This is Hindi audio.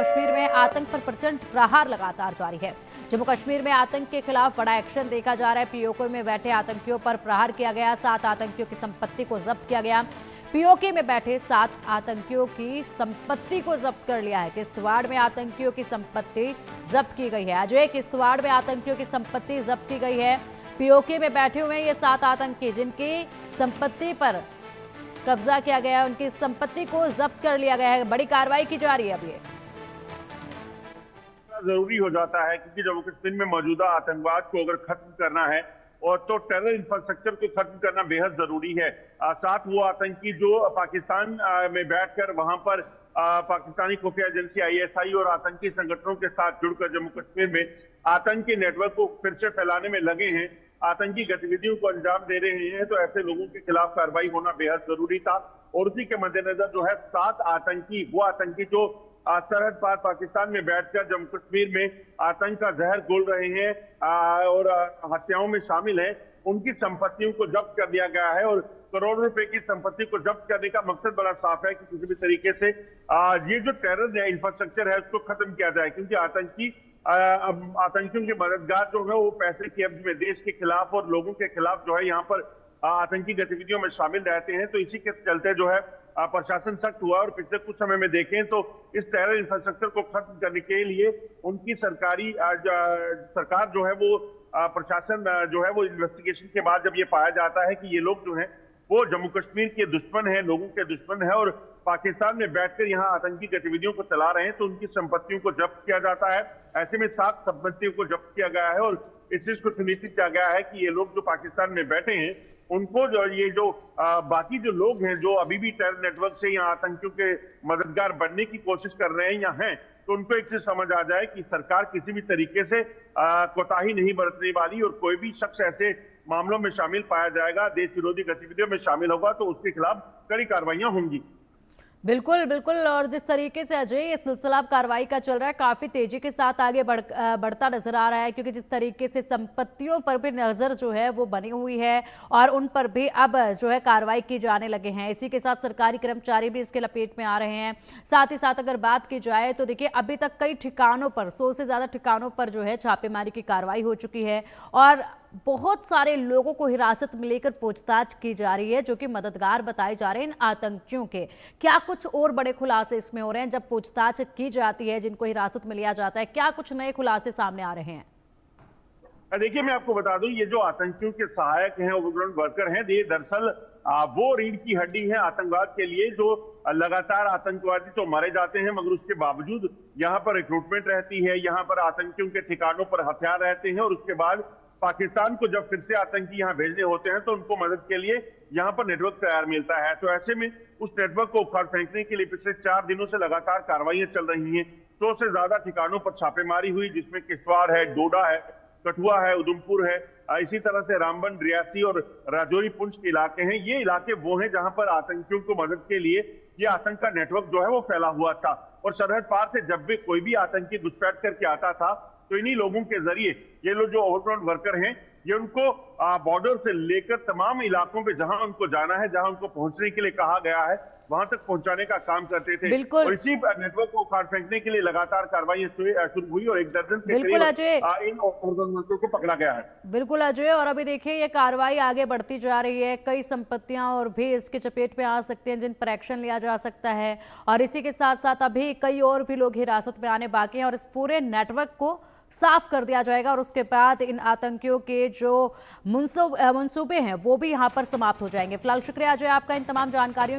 कश्मीर में आतंक पर प्रचंड प्रहार लगातार जारी है। जम्मू कश्मीर में आतंक के खिलाफ बड़ा एक्शन देखा जा रहा है। पीओके में बैठे आतंकियों पर प्रहार किया गया। 7 आतंकियों की संपत्ति को जब्त किया गया। पीओके में बैठे 7 आतंकियों की संपत्ति को जब्त कर लिया है। किश्तवाड़ में आतंकियों की संपत्ति जब्त की गई है। अजय, किश्तवाड़ में आतंकियों की संपत्ति जब्त की गई है। पीओके में बैठे हुए ये 7 आतंकी जिनकी संपत्ति पर कब्जा किया गया है, उनकी संपत्ति को जब्त कर लिया गया है। बड़ी कार्रवाई की जा रही है। अब ये जरूरी हो जाता है क्योंकि जम्मू कश्मीर में मौजूदा आतंकवाद को अगर खत्म करना है और तो टेरर इंफ्रास्ट्रक्चर को खत्म करना बेहद जरूरी है। साथ वो आतंकी जो पाकिस्तान में बैठकर वहां पर पाकिस्तानी खुफिया एजेंसी ISI और आतंकी संगठनों के साथ जुड़कर जम्मू कश्मीर में आतंकी नेटवर्क को फिर से फैलाने में लगे हैं, आतंकी गतिविधियों को अंजाम दे रहे हैं, तो ऐसे लोगों के खिलाफ कार्रवाई होना बेहद जरूरी था। और उसी के मद्देनजर जो है 7 आतंकी, वो आतंकी जो सरहद पार पाकिस्तान में बैठकर जम्मू कश्मीर में आतंक का जहर घोल रहे हैं और हत्याओं में शामिल हैं, उनकी संपत्तियों को जब्त कर दिया गया है। और करोड़ों रुपए की संपत्ति को जब्त करने का मकसद बड़ा साफ है कि किसी भी तरीके से ये जो टेरर इंफ्रास्ट्रक्चर है उसको खत्म किया जाए, क्योंकि आतंकियों के मददगार जो है वो पैसे की एवज में देश के खिलाफ और लोगों के खिलाफ जो है यहाँ पर आतंकी गतिविधियों में शामिल रहते हैं। तो इसी के चलते जो है प्रशासन सख्त हुआ और पिछले कुछ समय में देखें तो इस टेरर इंफ्रास्ट्रक्चर को खत्म करने के लिए उनकी सरकार जो है वो प्रशासन जो है वो इन्वेस्टिगेशन के बाद जब ये पाया जाता है कि ये लोग जो हैं वो जम्मू कश्मीर के दुश्मन हैं, लोगों के दुश्मन है और पाकिस्तान में बैठकर यहाँ आतंकी गतिविधियों को चला रहे हैं, तो उनकी संपत्तियों को जब्त किया जाता है। ऐसे में 7 संपत्तियों को जब्त किया गया है और इस चीज को सुनिश्चित किया गया है कि ये लोग जो पाकिस्तान में बैठे हैं उनको बाकी जो लोग हैं जो अभी भी टेरर नेटवर्क से यहाँ आतंकियों के मददगार बनने की कोशिश कर रहे हैं या हैं, तो उनको एक चीज समझ आ जाए कि सरकार किसी भी तरीके से कोताही नहीं बरतने वाली और कोई भी शख्स ऐसे मामलों में शामिल पाया जाएगा, देश विरोधी गतिविधियों में शामिल होगा, तो उसके खिलाफ कड़ी कार्रवाइयां होंगी। बिल्कुल बिल्कुल। और जिस तरीके से अजय ये सिलसिला कार्रवाई का चल रहा है, काफी तेजी के साथ आगे बढ़ता नजर आ रहा है, क्योंकि जिस तरीके से संपत्तियों पर भी नजर जो है वो बनी हुई है और उन पर भी अब जो है कार्रवाई की जाने लगे हैं। इसी के साथ सरकारी कर्मचारी भी इसके लपेट में आ रहे हैं। साथ ही साथ अगर बात की जाए तो देखिए अभी तक कई ठिकानों पर 100 से ज्यादा ठिकानों पर जो है छापेमारी की कार्रवाई हो चुकी है और बहुत सारे लोगों को हिरासत में लेकर पूछताछ की जा रही है, जो कि मददगार बताए जा रहे हैं इन आतंकियों के। क्या कुछ और बड़े खुलासे इसमें हो रहे हैं जब पूछताछ की जाती है, जिनको हिरासत में लिया जाता है? क्या कुछ नए खुलासे सामने आ रहे हैं? देखिए, मैं आपको बता दूं, ये जो आतंकियों के सहायक हैं, ओवरग्राउंड वर्कर हैं, ये दरअसल वो रीढ़ की हड्डी है आतंकवाद के लिए। जो लगातार आतंकवादी तो मारे जाते हैं मगर उसके बावजूद यहाँ पर रिक्रूटमेंट रहती है, यहाँ पर आतंकियों के ठिकानों पर हथियार रहते हैं और उसके बाद पाकिस्तान को जब फिर से आतंकी यहाँ भेजने होते हैं तो उनको मदद के लिए यहाँ पर नेटवर्क तैयार मिलता है। तो ऐसे में उस नेटवर्क को उखाड़ फेंकने के लिए पिछले 4 दिनों से लगातार कार्रवाइयां चल रही हैं। 100 से ज्यादा ठिकानों पर छापेमारी हुई, जिसमें किश्तवाड़ है, डोडा है, कठुआ है, उधमपुर है, इसी तरह से रामबन, रियासी और राजौरी, पुंछ के इलाके हैं। ये इलाके वो हैं जहां पर आतंकियों को मदद के लिए ये आतंक का नेटवर्क जो है वो फैला हुआ था। और सरहद पार से जब भी कोई भी आतंकी घुसपैठ करके आता था तो इन्हीं लोगों के जरिए ये लोग जो ओवरग्राउंड वर्कर हैं ये उनको बॉर्डर से लेकर तमाम इलाकों पे जहां उनको जाना है, जहां उनको पहुंचने के लिए कहा गया है, वहां तक पहुंचाने का काम करते थे। और इसी नेटवर्क को उखाड़ फेंकने के लिए लगातार कार्रवाई शुरू हुई और 1 दर्जन के करीब इन ओवरग्राउंड वर्करों को पकड़ा गया है। बिल्कुल अजय, और अभी देखिए ये कार्रवाई आगे बढ़ती जा रही है। कई संपत्तियां और भी इसके चपेट में आ सकती हैं जिन पर एक्शन लिया जा सकता है, और इसी के साथ साथ अभी कई और भी लोग हिरासत में आने बाकी हैं और इस पूरे नेटवर्क को साफ कर दिया जाएगा और उसके बाद इन आतंकियों के जो मंसूबे हैं वो भी यहां पर समाप्त हो जाएंगे। फिलहाल शुक्रिया अजय आपका इन तमाम जानकारियों